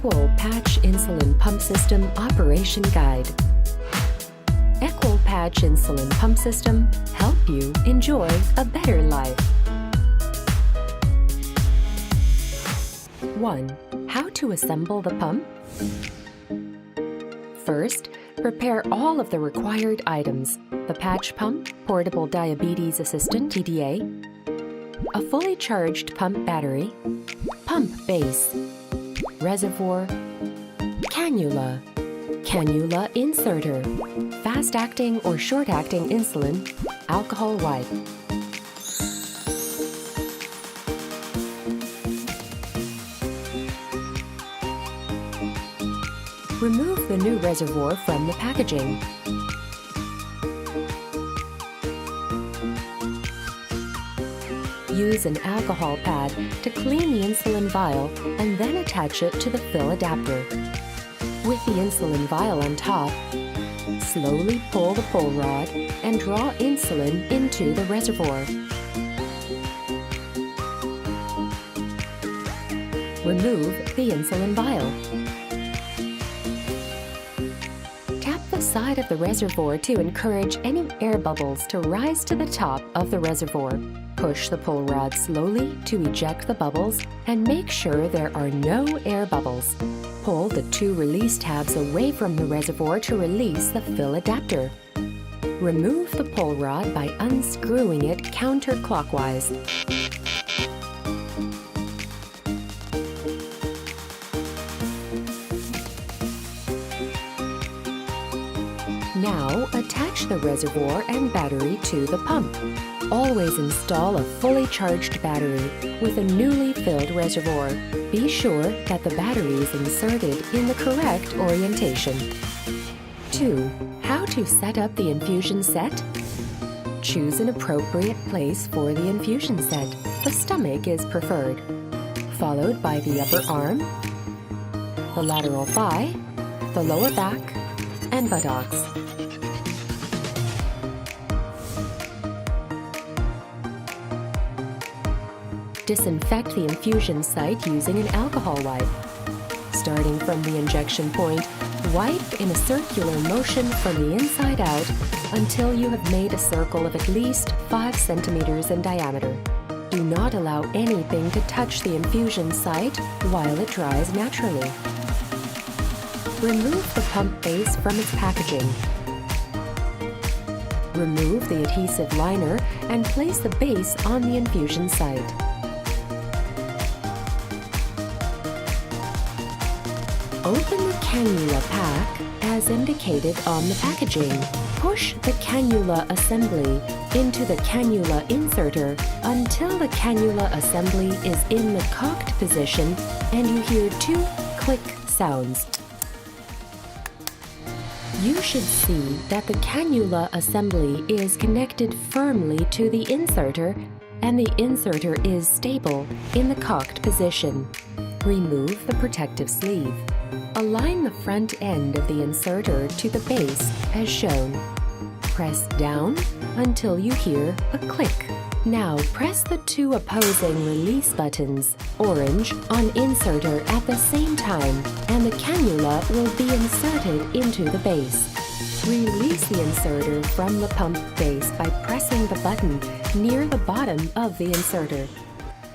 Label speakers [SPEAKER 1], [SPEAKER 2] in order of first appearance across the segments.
[SPEAKER 1] Equil Patch Insulin Pump System Operation Guide. Equil Patch Insulin Pump System help you enjoy a better life. 1. How to assemble the pump? First, prepare all of the required items: the patch pump, portable diabetes assistant (PDA), a fully charged pump battery, pump base, reservoir, cannula, cannula inserter, fast-acting or short-acting insulin, alcohol wipe. Remove the new reservoir from the packaging. Use an alcohol pad to clean the insulin vial and then attach it to the fill adapter. With the insulin vial on top, slowly pull the pull rod and draw insulin into the reservoir. Remove the insulin vial. Tap the side of the reservoir to encourage any air bubbles to rise to the top of the reservoir. Push the pull rod slowly to eject the bubbles and make sure there are no air bubbles. Pull the two release tabs away from the reservoir to release the fill adapter. Remove the pull rod by unscrewing it counterclockwise. Now attach the reservoir and battery to the pump. Always install a fully charged battery with a newly filled reservoir. Be sure that the battery is inserted in the correct orientation. 2. How to set up the infusion set? Choose an appropriate place for the infusion set. The stomach is preferred, followed by the upper arm, the lateral thigh, the lower back, and buttocks. Disinfect the infusion site using an alcohol wipe. Starting from the injection point, wipe in a circular motion from the inside out until you have made a circle of at least 5 centimeters in diameter. Do not allow anything to touch the infusion site while it dries naturally. Remove the pump base from its packaging. Remove the adhesive liner and place the base on the infusion site. Open the cannula pack as indicated on the packaging. Push the cannula assembly into the cannula inserter until the cannula assembly is in the cocked position and you hear 2 click sounds. You should see that the cannula assembly is connected firmly to the inserter and the inserter is stable in the cocked position. Remove the protective sleeve. Align the front end of the inserter to the base as shown. Press down until you hear a click. Now press the 2 opposing release buttons, orange, on inserter at the same time, and the cannula will be inserted into the base. Release the inserter from the pump base by pressing the button near the bottom of the inserter.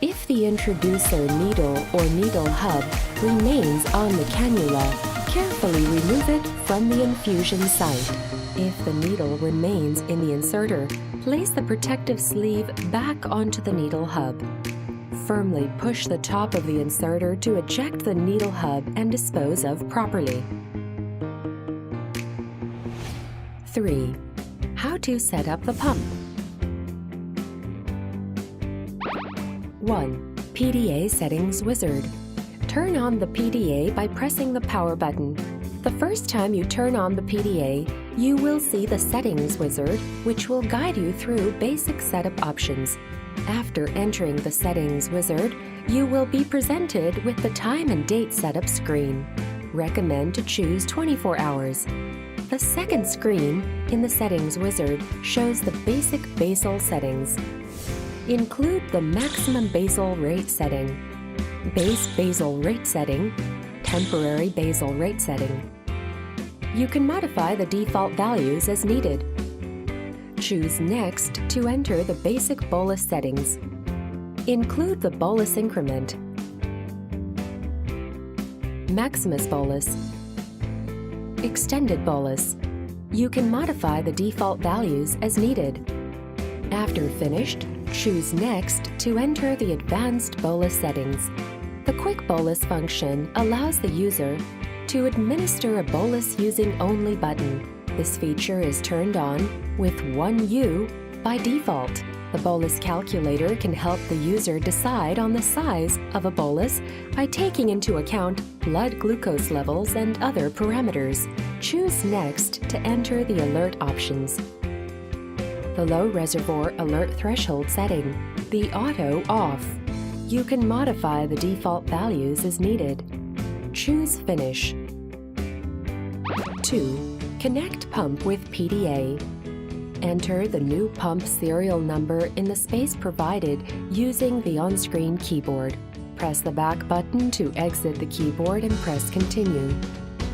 [SPEAKER 1] If the introducer needle or needle hub remains on the cannula, carefully remove it from the infusion site. If the needle remains in the inserter, place the protective sleeve back onto the needle hub. Firmly push the top of the inserter to eject the needle hub and dispose of properly. 3. How to set up the pump? 1. PDA Settings Wizard. Turn on the PDA by pressing the power button. The first time you turn on the PDA, you will see the Settings Wizard, which will guide you through basic setup options. After entering the Settings Wizard, you will be presented with the time and date setup screen. Recommend to choose 24 hours. The second screen in the Settings Wizard shows the basic Basal settings. Include the maximum basal rate setting, base basal rate setting, temporary basal rate setting. You can modify the default values as needed. Choose Next to enter the basic bolus settings. Include the bolus increment, Maximus bolus, Extended bolus. You can modify the default values as needed. After finished, choose Next to enter the advanced bolus settings. The Quick Bolus function allows the user to administer a bolus using only button. This feature is turned on with 1U by default. The bolus calculator can help the user decide on the size of a bolus by taking into account blood glucose levels and other parameters. Choose Next to enter the alert options. The low reservoir alert threshold setting, the auto off. You can modify the default values as needed. Choose Finish. 2. Connect pump with PDA. Enter the new pump serial number in the space provided using the on-screen keyboard. Press the back button to exit the keyboard and press Continue.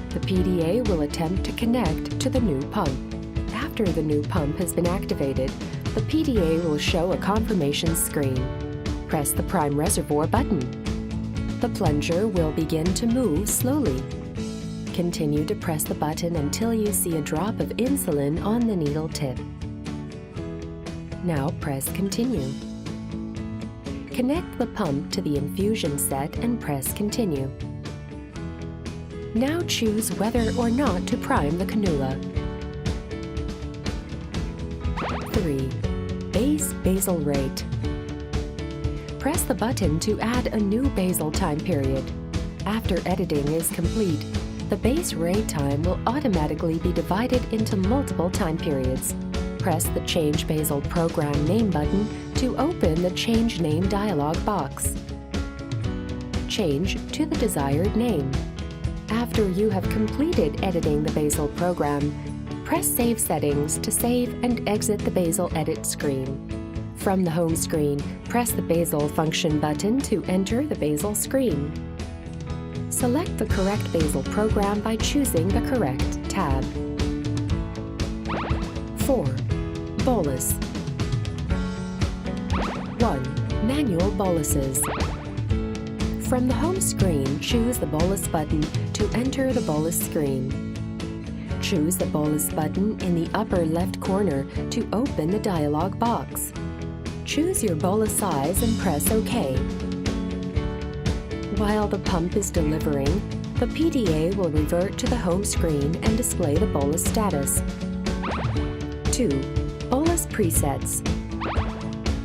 [SPEAKER 1] The PDA will attempt to connect to the new pump. After the new pump has been activated, the PDA will show a confirmation screen. Press the prime reservoir button. The plunger will begin to move slowly. Continue to press the button until you see a drop of insulin on the needle tip. Now press Continue. Connect the pump to the infusion set and press Continue. Now choose whether or not to prime the cannula. 3. Base basal rate. Press the button to add a new basal time period. After editing is complete, the base rate time will automatically be divided into multiple time periods. Press the Change Basal Program Name button to open the Change Name dialog box. Change to the desired name. After you have completed editing the basal program, press Save Settings to save and exit the basal edit screen. From the home screen, press the Basal function button to enter the basal screen. Select the correct basal program by choosing the correct tab. 4. Bolus. 1. Manual boluses. From the home screen, choose the Bolus button to enter the bolus screen. Choose the Bolus button in the upper left corner to open the dialog box. Choose your bolus size and press OK. While the pump is delivering, the PDA will revert to the home screen and display the bolus status. 2. Bolus presets.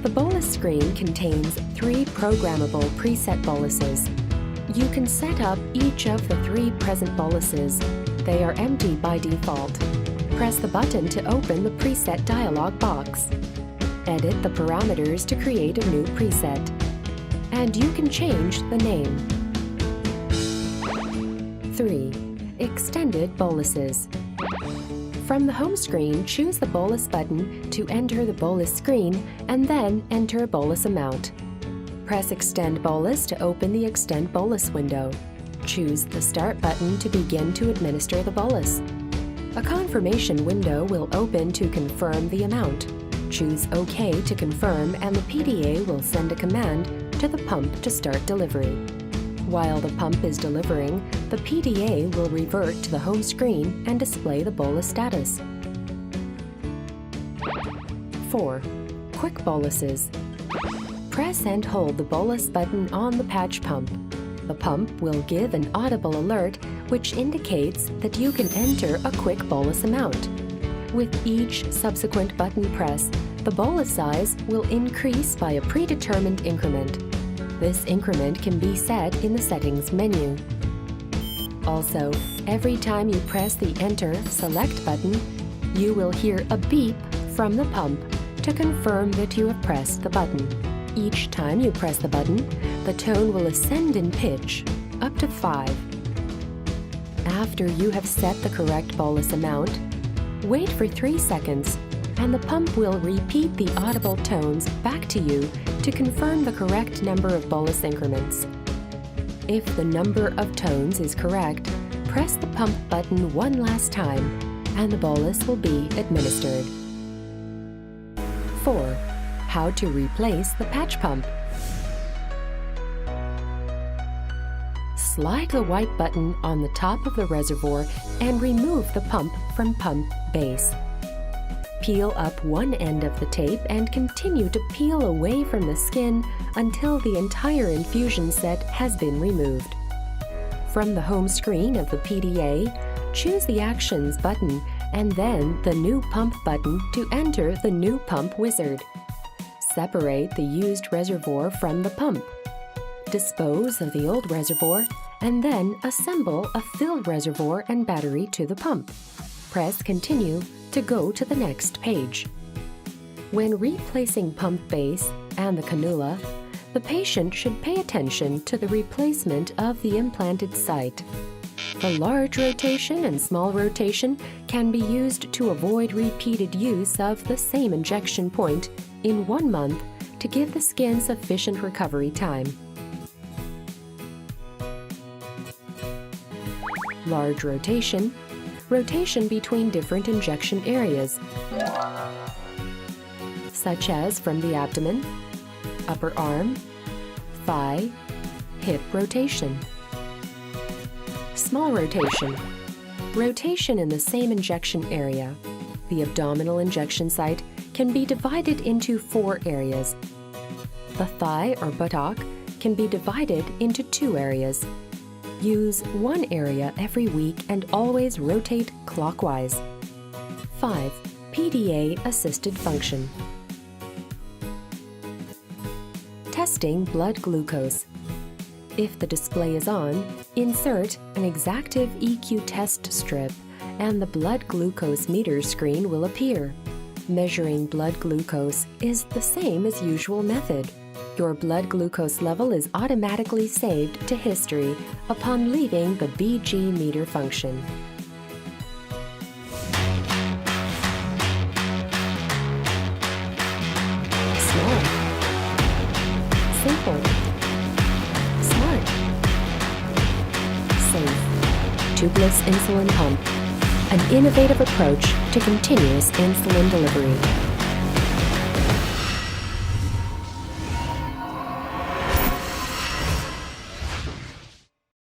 [SPEAKER 1] The bolus screen contains 3 programmable preset boluses. You can set up each of the 3 present boluses. They are empty by default. Press the button to open the preset dialog box. Edit the parameters to create a new preset. And you can change the name. 3. Extended boluses. From the home screen, choose the Bolus button to enter the bolus screen and then enter bolus amount. Press Extend Bolus to open the Extend Bolus window. Choose the Start button to begin to administer the bolus. A confirmation window will open to confirm the amount. Choose OK to confirm, and the PDA will send a command to the pump to start delivery. While the pump is delivering, the PDA will revert to the home screen and display the bolus status. 4. Quick boluses. Press and hold the Bolus button on the patch pump. The pump will give an audible alert which indicates that you can enter a quick bolus amount. With each subsequent button press, the bolus size will increase by a predetermined increment. This increment can be set in the Settings menu. Also, every time you press the Enter Select button, you will hear a beep from the pump to confirm that you have pressed the button. Each time you press the button, the tone will ascend in pitch, up to 5. After you have set the correct bolus amount, wait for 3 seconds, and the pump will repeat the audible tones back to you to confirm the correct number of bolus increments. If the number of tones is correct, press the pump button one last time and the bolus will be administered. 4. How to replace the patch pump. Slide the white button on the top of the reservoir and remove the pump from pump base. Peel up one end of the tape and continue to peel away from the skin until the entire infusion set has been removed. From the home screen of the PDA, choose the Actions button and then the New Pump button to enter the New Pump wizard. Separate the used reservoir from the pump. Dispose of the old reservoir and then assemble a filled reservoir and battery to the pump. Press Continue to go to the next page. When replacing pump base and the cannula, the patient should pay attention to the replacement of the implanted site. The large rotation and small rotation can be used to avoid repeated use of the same injection point in 1 month to give the skin sufficient recovery time. Large rotation, rotation between different injection areas, such as from the abdomen, upper arm, thigh, hip rotation. Small rotation, rotation in the same injection area. The abdominal injection site can be divided into 4 areas. The thigh or buttock can be divided into 2 areas. Use 1 area every week and always rotate clockwise. 5. PDA assisted function. Testing blood glucose. If the display is on, insert an Exactive EQ test strip and the blood glucose meter screen will appear. Measuring blood glucose is the same as usual method. Your blood glucose level is automatically saved to history upon leaving the BG meter function. Small. Simple. Smart. Safe. Tubeless insulin pump. An innovative approach to continuous insulin delivery.